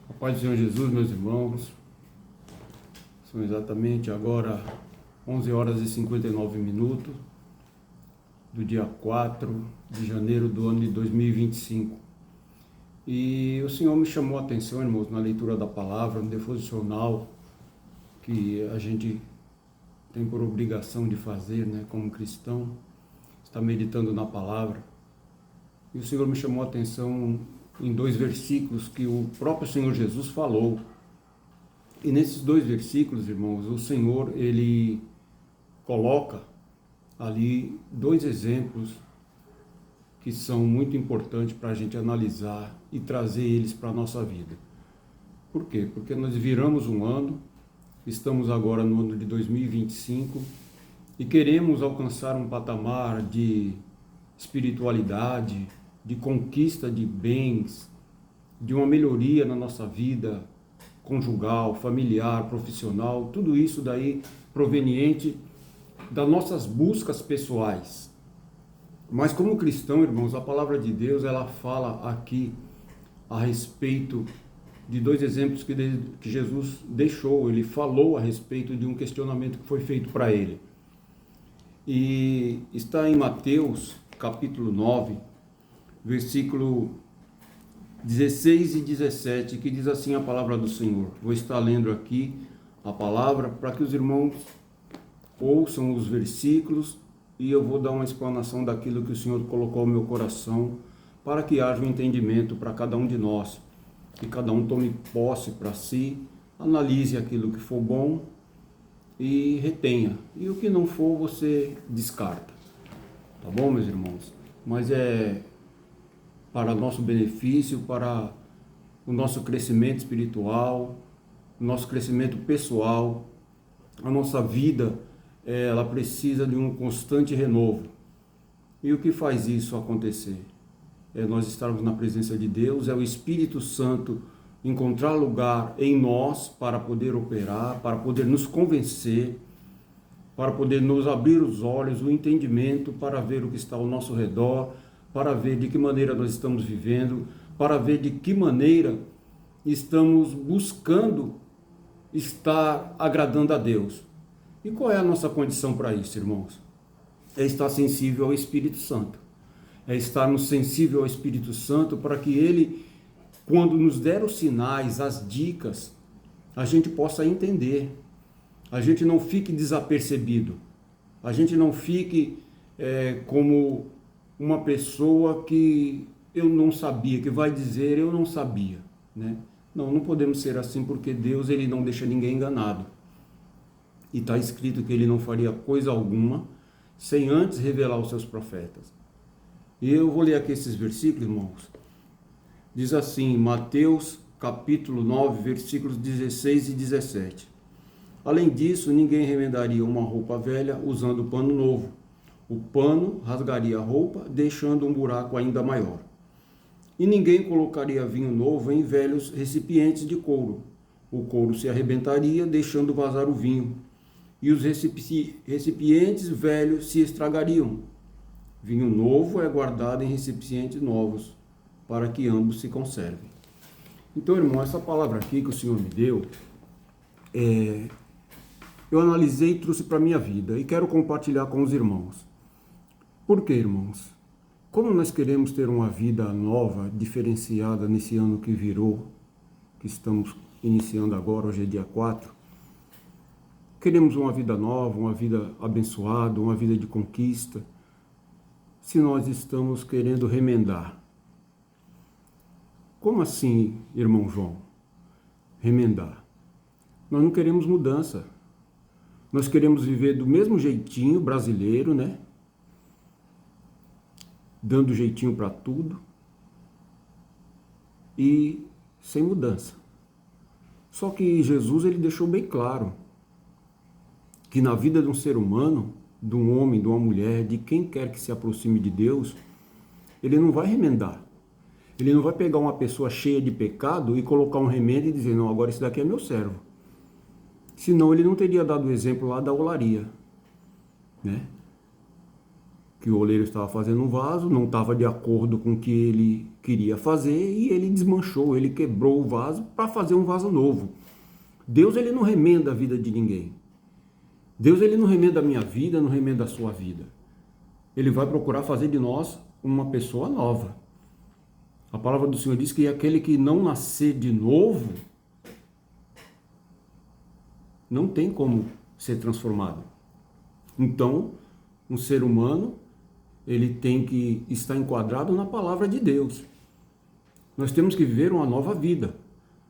A paz do Senhor Jesus, meus irmãos. São exatamente agora 11 horas e 59 minutos do dia 4 de janeiro do ano de 2025. E o Senhor me chamou a atenção, irmãos, na leitura da palavra, no devocional que a gente tem por obrigação de fazer, né, como cristão, está meditando na palavra. E o Senhor me chamou a atenção em dois versículos que o próprio Senhor Jesus falou. E nesses dois versículos, irmãos, o Senhor, ele coloca ali dois exemplos que são muito importantes para a gente analisar e trazer eles para a nossa vida. Por quê? Porque nós viramos um ano, estamos agora no ano de 2025 e queremos alcançar um patamar de espiritualidade, de conquista de bens, de uma melhoria na nossa vida conjugal, familiar, profissional, tudo isso daí proveniente das nossas buscas pessoais. Mas como cristão, irmãos, a palavra de Deus, ela fala aqui a respeito de dois exemplos que Jesus deixou. Ele falou a respeito de um questionamento que foi feito para ele. E está em Mateus, capítulo 9, versículo 16 e 17, que diz assim a palavra do Senhor. Vou estar lendo aqui a palavra para que os irmãos ouçam os versículos e eu vou dar uma explanação daquilo que o Senhor colocou no meu coração para que haja um entendimento para cada um de nós, que cada um tome posse para si, analise aquilo que for bom e retenha, e o que não for você descarta, tá bom, meus irmãos? Mas é para nosso benefício, para o nosso crescimento espiritual, o nosso crescimento pessoal. A nossa vida, ela precisa de um constante renovo. E o que faz isso acontecer? É nós estarmos na presença de Deus, é o Espírito Santo encontrar lugar em nós para poder operar, para poder nos convencer, para poder nos abrir os olhos, o entendimento, para ver o que está ao nosso redor, para ver de que maneira nós estamos vivendo, para ver de que maneira estamos buscando estar agradando a Deus. E qual é a nossa condição para isso, irmãos? É estar sensível ao Espírito Santo. É estarmos sensível ao Espírito Santo para que Ele, quando nos der os sinais, as dicas, a gente possa entender. A gente não fique desapercebido. A gente não fique como uma pessoa que eu não sabia, que vai dizer eu não sabia, né? Não podemos ser assim, porque Deus, ele não deixa ninguém enganado. E está escrito que ele não faria coisa alguma sem antes revelar os seus profetas. E eu vou ler aqui esses versículos, irmãos. Diz assim, Mateus capítulo 9, versículos 16 e 17. Além disso, ninguém remendaria uma roupa velha usando pano novo. O pano rasgaria a roupa, deixando um buraco ainda maior. E ninguém colocaria vinho novo em velhos recipientes de couro. O couro se arrebentaria, deixando vazar o vinho. E os recipientes velhos se estragariam. Vinho novo é guardado em recipientes novos, para que ambos se conservem. Então, irmão, essa palavra aqui que o Senhor me deu, eu analisei e trouxe para a minha vida e quero compartilhar com os irmãos. Por quê, irmãos? Como nós queremos ter uma vida nova, diferenciada nesse ano que virou, que estamos iniciando agora, hoje é dia 4, queremos uma vida nova, uma vida abençoada, uma vida de conquista, se nós estamos querendo remendar. Como assim, irmão João? Remendar. Nós não queremos mudança. Nós queremos viver do mesmo jeitinho brasileiro, né? Dando jeitinho para tudo e sem mudança. Só que Jesus, ele deixou bem claro que na vida de um ser humano, de um homem, de uma mulher, de quem quer que se aproxime de Deus, ele não vai remendar. Ele não vai pegar uma pessoa cheia de pecado e colocar um remendo e dizer, não, agora esse daqui é meu servo. Senão ele não teria dado o exemplo lá da olaria, né? que o oleiro estava fazendo um vaso, não estava de acordo com o que ele queria fazer e ele desmanchou, ele quebrou o vaso para fazer um vaso novo. Deus, ele não remenda a vida de ninguém. Deus, ele não remenda a minha vida, não remenda a sua vida. Ele vai procurar fazer de nós uma pessoa nova. A palavra do Senhor diz que aquele que não nascer de novo não tem como ser transformado. Então, um ser humano, ele tem que estar enquadrado na palavra de Deus. Nós temos que viver uma nova vida.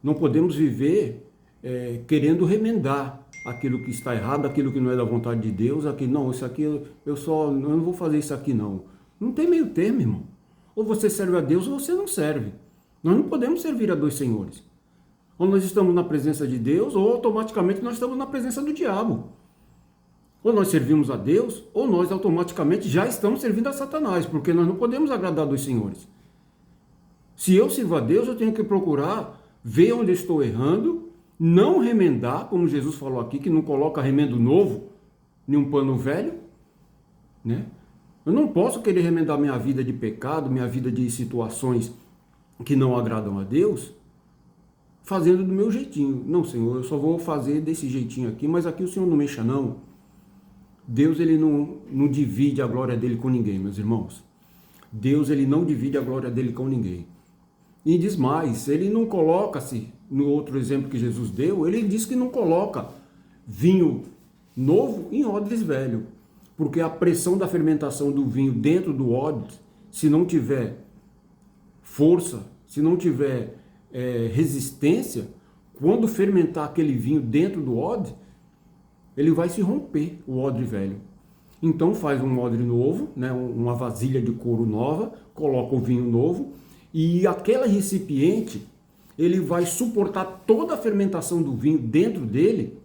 Não podemos viver querendo remendar aquilo que está errado, aquilo que não é da vontade de Deus, não, isso aqui eu não vou fazer isso aqui não. Não tem meio termo, irmão. Ou você serve a Deus ou você não serve. Nós não podemos servir a dois senhores. Ou nós estamos na presença de Deus, ou automaticamente nós estamos na presença do diabo. Ou nós servimos a Deus, ou nós automaticamente já estamos servindo a Satanás, porque nós não podemos agradar dois senhores. Se eu sirvo a Deus, eu tenho que procurar ver onde eu estou errando, não remendar, como Jesus falou aqui, que não coloca remendo novo, nem um pano velho, né? Eu não posso querer remendar minha vida de pecado, minha vida de situações que não agradam a Deus, fazendo do meu jeitinho. Não, Senhor, eu só vou fazer desse jeitinho aqui, mas aqui o Senhor não mexa, não. Deus, ele não divide a glória dele com ninguém, meus irmãos. Deus, ele não divide a glória dele com ninguém. E diz mais, ele não coloca-se, no outro exemplo que Jesus deu, ele diz que não coloca vinho novo em odres velho. Porque a pressão da fermentação do vinho dentro do odre, se não tiver força, se não tiver resistência, quando fermentar aquele vinho dentro do odre, ele vai se romper, o odre velho. Então faz um odre novo, né, uma vasilha de couro nova, coloca o vinho novo, e aquele recipiente, ele vai suportar toda a fermentação do vinho dentro dele,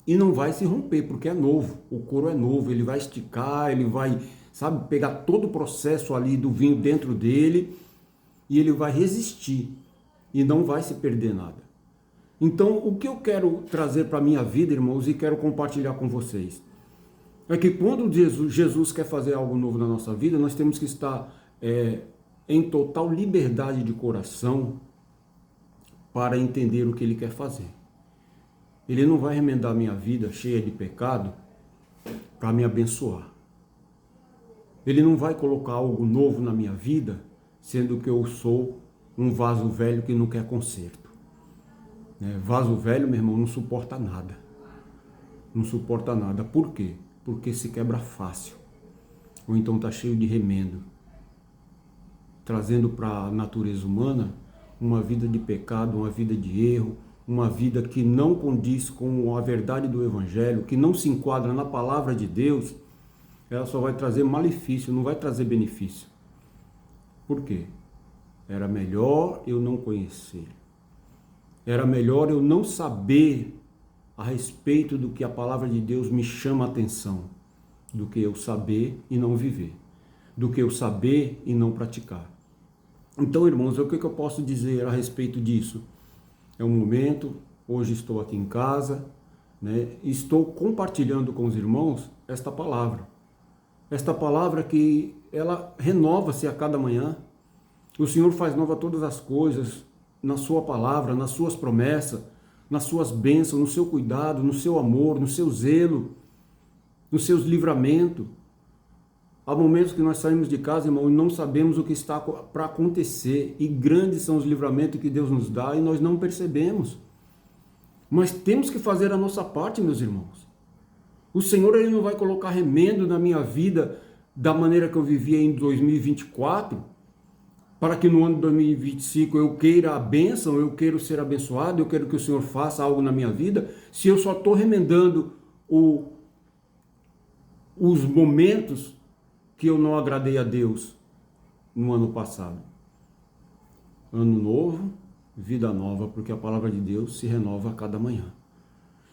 e não vai se romper, porque é novo, o couro é novo, ele vai esticar, ele vai, sabe, pegar todo o processo ali do vinho dentro dele, e ele vai resistir, e não vai se perder nada. Então, o que eu quero trazer para a minha vida, irmãos, e quero compartilhar com vocês, é que quando Jesus quer fazer algo novo na nossa vida, nós temos que estar em total liberdade de coração para entender o que Ele quer fazer. Ele não vai remendar minha vida cheia de pecado para me abençoar. Ele não vai colocar algo novo na minha vida, sendo que eu sou um vaso velho que não quer conserto. Vaso velho, meu irmão, não suporta nada. Não suporta nada. Por quê? Porque se quebra fácil. Ou então está cheio de remendo. Trazendo para a natureza humana uma vida de pecado, uma vida de erro, uma vida que não condiz com a verdade do Evangelho, que não se enquadra na palavra de Deus, ela só vai trazer malefício, não vai trazer benefício. Por quê? Era melhor eu não conhecer. Era melhor eu não saber a respeito do que a palavra de Deus me chama a atenção, do que eu saber e não viver, do que eu saber e não praticar. Então, irmãos, o que eu posso dizer a respeito disso? É um momento, hoje estou aqui em casa, né? Estou compartilhando com os irmãos esta palavra que ela renova-se a cada manhã. O Senhor faz nova todas as coisas, na sua palavra, nas suas promessas, nas suas bênçãos, no seu cuidado, no seu amor, no seu zelo, nos seus livramentos. Há momentos que nós saímos de casa, irmão, e não sabemos o que está para acontecer, e grandes são os livramentos que Deus nos dá e nós não percebemos. Mas temos que fazer a nossa parte, meus irmãos. O Senhor, ele não vai colocar remendo na minha vida da maneira que eu vivia em 2024, para que no ano de 2025 eu queira a bênção, eu quero ser abençoado, eu quero que o Senhor faça algo na minha vida, se eu só estou remendando os momentos que eu não agradei a Deus no ano passado. Ano novo, vida nova, porque a palavra de Deus se renova a cada manhã.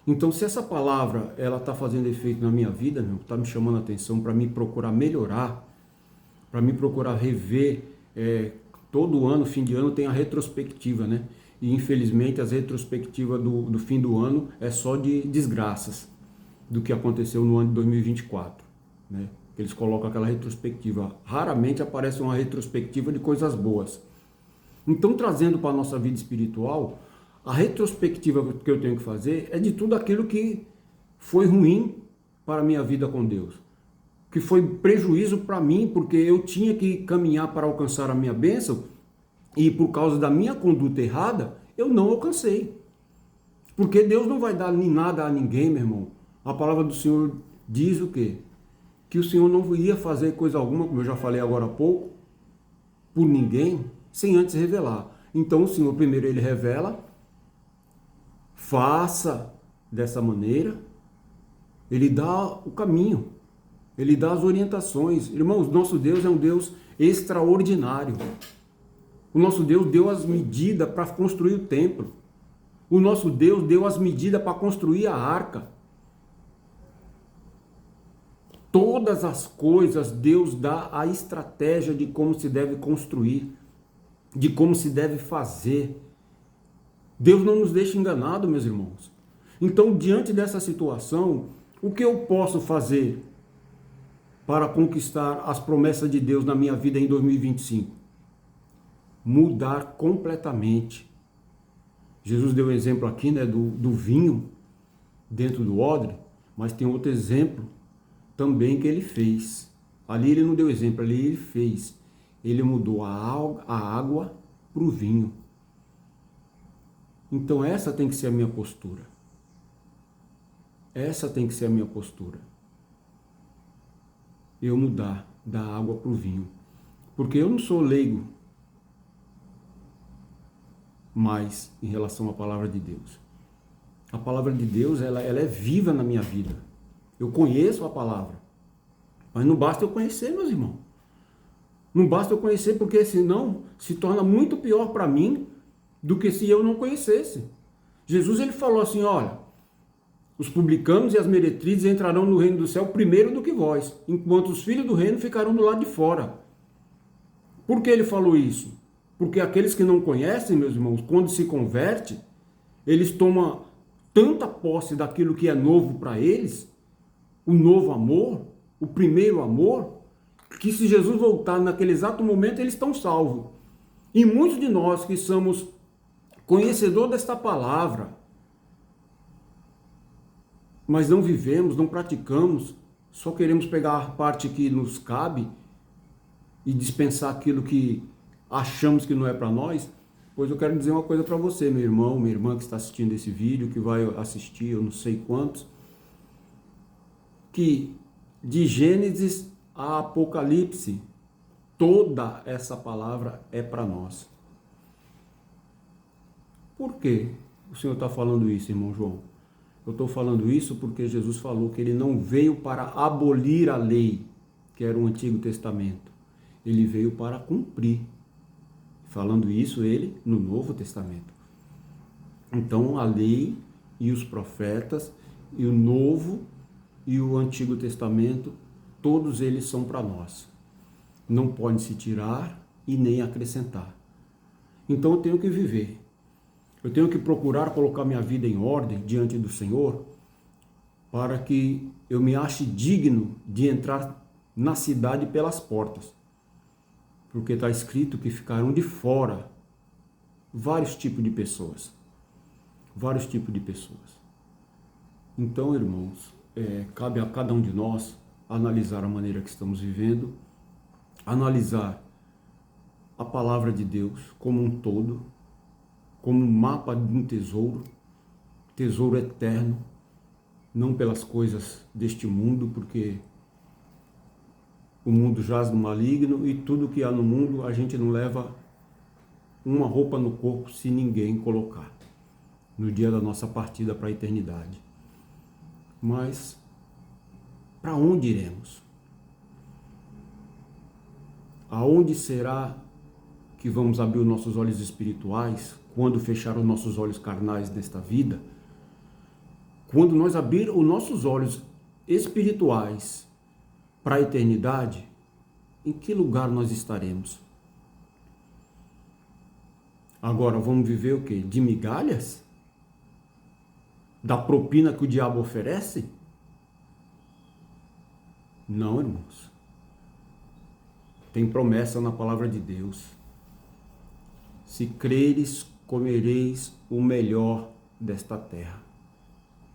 Então, se essa palavra ela está fazendo efeito na minha vida, está me chamando a atenção para me procurar melhorar, para me procurar rever. Todo ano, fim de ano, tem a retrospectiva, né? E infelizmente as retrospectivas do fim do ano é só de desgraças do que aconteceu no ano de 2024, né? Eles colocam aquela retrospectiva. Raramente aparece uma retrospectiva de coisas boas. Então, trazendo para a nossa vida espiritual, a retrospectiva que eu tenho que fazer é de tudo aquilo que foi ruim para a minha vida com Deus, que foi prejuízo para mim, porque eu tinha que caminhar para alcançar a minha bênção e por causa da minha conduta errada, eu não alcancei. Porque Deus não vai dar nada a ninguém, meu irmão. A palavra do Senhor diz o quê? Que o Senhor não ia fazer coisa alguma, como eu já falei agora há pouco, por ninguém, sem antes revelar. Então o Senhor primeiro ele revela, faça dessa maneira, ele dá o caminho, ele dá as orientações. Irmãos, nosso Deus é um Deus extraordinário. O nosso Deus deu as medidas para construir o templo. O nosso Deus deu as medidas para construir a arca. Todas as coisas Deus dá a estratégia de como se deve construir, de como se deve fazer. Deus não nos deixa enganado, meus irmãos. Então, diante dessa situação, o que eu posso fazer para conquistar as promessas de Deus na minha vida em 2025? Mudar completamente. Jesus deu um exemplo aqui, né, do vinho dentro do odre, mas tem outro exemplo também que ele fez. Ali ele não deu exemplo, ali ele fez. Ele mudou a água para o vinho. Então essa tem que ser a minha postura. Essa tem que ser a minha postura. Eu mudar da água para o vinho. Porque eu não sou leigo mais em relação à palavra de Deus. A palavra de Deus, ela é viva na minha vida. Eu conheço a palavra. Mas não basta eu conhecer, meus irmãos. Não basta eu conhecer, porque senão se torna muito pior para mim do que se eu não conhecesse. Jesus ele falou assim, olha, os publicanos e as meretrizes entrarão no reino do céu primeiro do que vós, enquanto os filhos do reino ficarão do lado de fora. Por que ele falou isso? Porque aqueles que não conhecem, meus irmãos, quando se converte, eles tomam tanta posse daquilo que é novo para eles, o novo amor, o primeiro amor, que se Jesus voltar naquele exato momento, eles estão salvos. E muitos de nós que somos conhecedores desta palavra, mas não vivemos, não praticamos, só queremos pegar a parte que nos cabe e dispensar aquilo que achamos que não é para nós. Pois eu quero dizer uma coisa para você, meu irmão, minha irmã que está assistindo esse vídeo, que vai assistir, eu não sei quantos, que de Gênesis a Apocalipse, toda essa palavra é para nós. Por que o Senhor está falando isso, irmão João? Eu estou falando isso porque Jesus falou que ele não veio para abolir a lei, que era o Antigo Testamento. Ele veio para cumprir. Falando isso, ele no Novo Testamento. Então, a lei e os profetas, e o Novo e o Antigo Testamento, todos eles são para nós. Não pode se tirar e nem acrescentar. Então, eu tenho que viver. Eu tenho que procurar colocar minha vida em ordem diante do Senhor, para que eu me ache digno de entrar na cidade pelas portas. Porque está escrito que ficaram de fora vários tipos de pessoas. Vários tipos de pessoas. Então, irmãos, cabe a cada um de nós analisar a maneira que estamos vivendo, analisar a palavra de Deus como um todo, como um mapa de um tesouro, tesouro eterno, não pelas coisas deste mundo, porque o mundo jaz no maligno e tudo que há no mundo a gente não leva uma roupa no corpo se ninguém colocar no dia da nossa partida para a eternidade. Mas para onde iremos? Aonde será que vamos abrir os nossos olhos espirituais quando fechar os nossos olhos carnais nesta vida? Quando nós abrir os nossos olhos espirituais para a eternidade, em que lugar nós estaremos? Agora, vamos viver o quê? De migalhas? Da propina que o diabo oferece? Não, irmãos. Tem promessa na palavra de Deus. Se creres, comereis o melhor desta terra.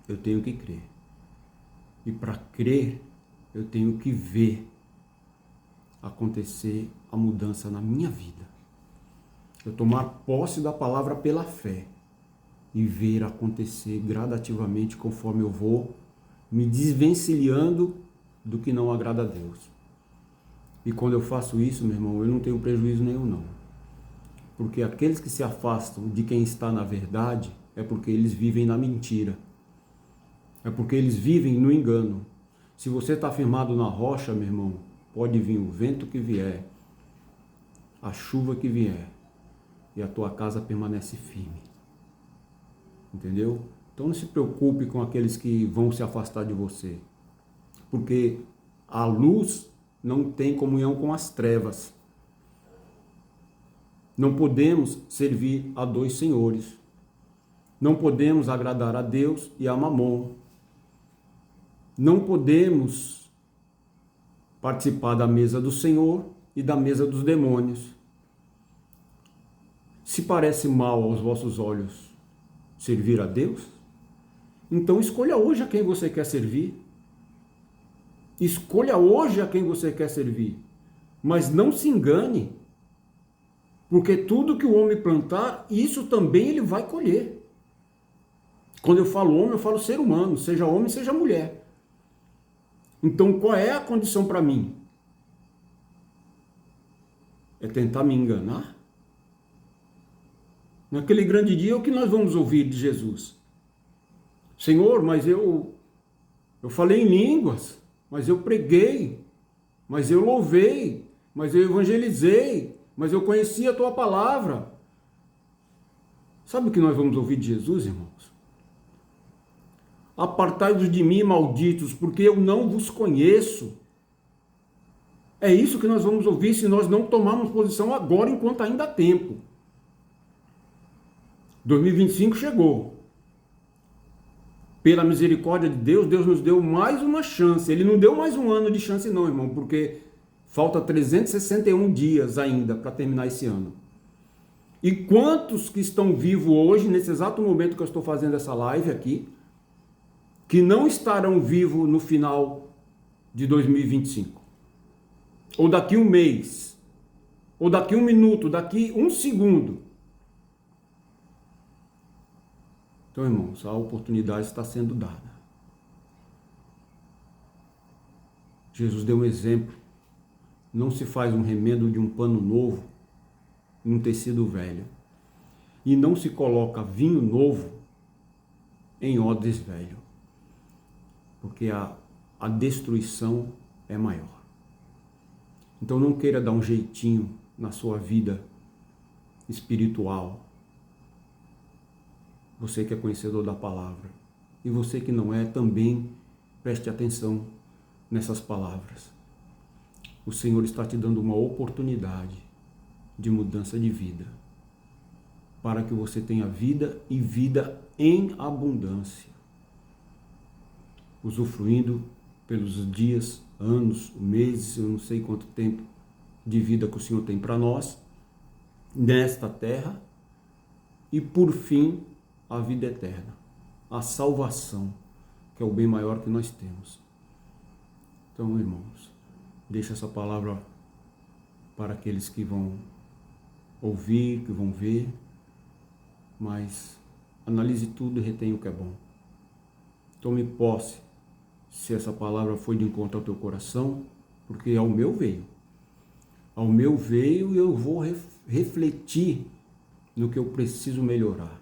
Eu tenho que crer. E para crer, eu tenho que ver acontecer a mudança na minha vida. Eu tomar posse da palavra pela fé e ver acontecer gradativamente conforme eu vou me desvencilhando do que não agrada a Deus. E quando eu faço isso, meu irmão, eu não tenho prejuízo nenhum, não. Porque aqueles que se afastam de quem está na verdade é porque eles vivem na mentira. É porque eles vivem no engano. Se você está firmado na rocha, meu irmão, pode vir o vento que vier, a chuva que vier, e a tua casa permanece firme. Entendeu? Então não se preocupe com aqueles que vão se afastar de você. Porque a luz não tem comunhão com as trevas. Não podemos servir a dois senhores. Não podemos agradar a Deus e a Mamon. Não podemos participar da mesa do Senhor e da mesa dos demônios. Se parece mal aos vossos olhos servir a Deus, então escolha hoje a quem você quer servir. Escolha hoje a quem você quer servir. Mas não se engane, porque tudo que o homem plantar, isso também ele vai colher. Quando eu falo homem, eu falo ser humano, seja homem, seja mulher. Então qual é a condição para mim? É tentar me enganar? Naquele grande dia, o que nós vamos ouvir de Jesus? Senhor, mas eu falei em línguas, mas eu preguei, mas eu louvei, mas eu evangelizei, mas eu conheci a tua palavra. Sabe o que nós vamos ouvir de Jesus, irmãos? Apartai-vos de mim, malditos, porque eu não vos conheço. É isso que nós vamos ouvir se nós não tomarmos posição agora, enquanto ainda há tempo. 2025 chegou. Pela misericórdia de Deus, Deus nos deu mais uma chance. Ele não deu mais um ano de chance não, irmão, porque falta 361 dias ainda para terminar esse ano. E quantos que estão vivos hoje, nesse exato momento que eu estou fazendo essa live aqui, que não estarão vivos no final de 2025? Ou daqui um mês? Ou daqui um minuto? Daqui um segundo? Então, irmãos, a oportunidade está sendo dada. Jesus deu um exemplo. Não se faz um remendo de um pano novo em um tecido velho. E não se coloca vinho novo em odres velho. Porque a destruição é maior. Então não queira dar um jeitinho na sua vida espiritual. Você que é conhecedor da palavra. E você que não é, também preste atenção nessas palavras. O Senhor está te dando uma oportunidade de mudança de vida. Para que você tenha vida e vida em abundância. Usufruindo pelos dias, anos, meses, eu não sei quanto tempo de vida que o Senhor tem para nós, nesta terra. E por fim, a vida eterna, a salvação, que é o bem maior que nós temos. Então, irmãos, deixa essa palavra para aqueles que vão ouvir, que vão ver, mas analise tudo e retenha o que é bom. Tome posse, se essa palavra foi de encontro ao teu coração, porque ao meu veio. Ao meu veio e eu vou refletir no que eu preciso melhorar.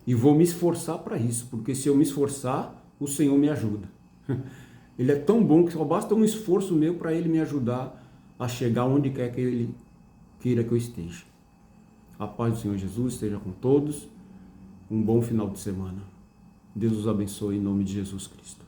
E vou me esforçar para isso, porque se eu me esforçar, o Senhor me ajuda. Ele é tão bom que só basta um esforço meu para Ele me ajudar a chegar onde quer que Ele queira que eu esteja. A paz do Senhor Jesus esteja com todos. Um bom final de semana. Deus os abençoe em nome de Jesus Cristo.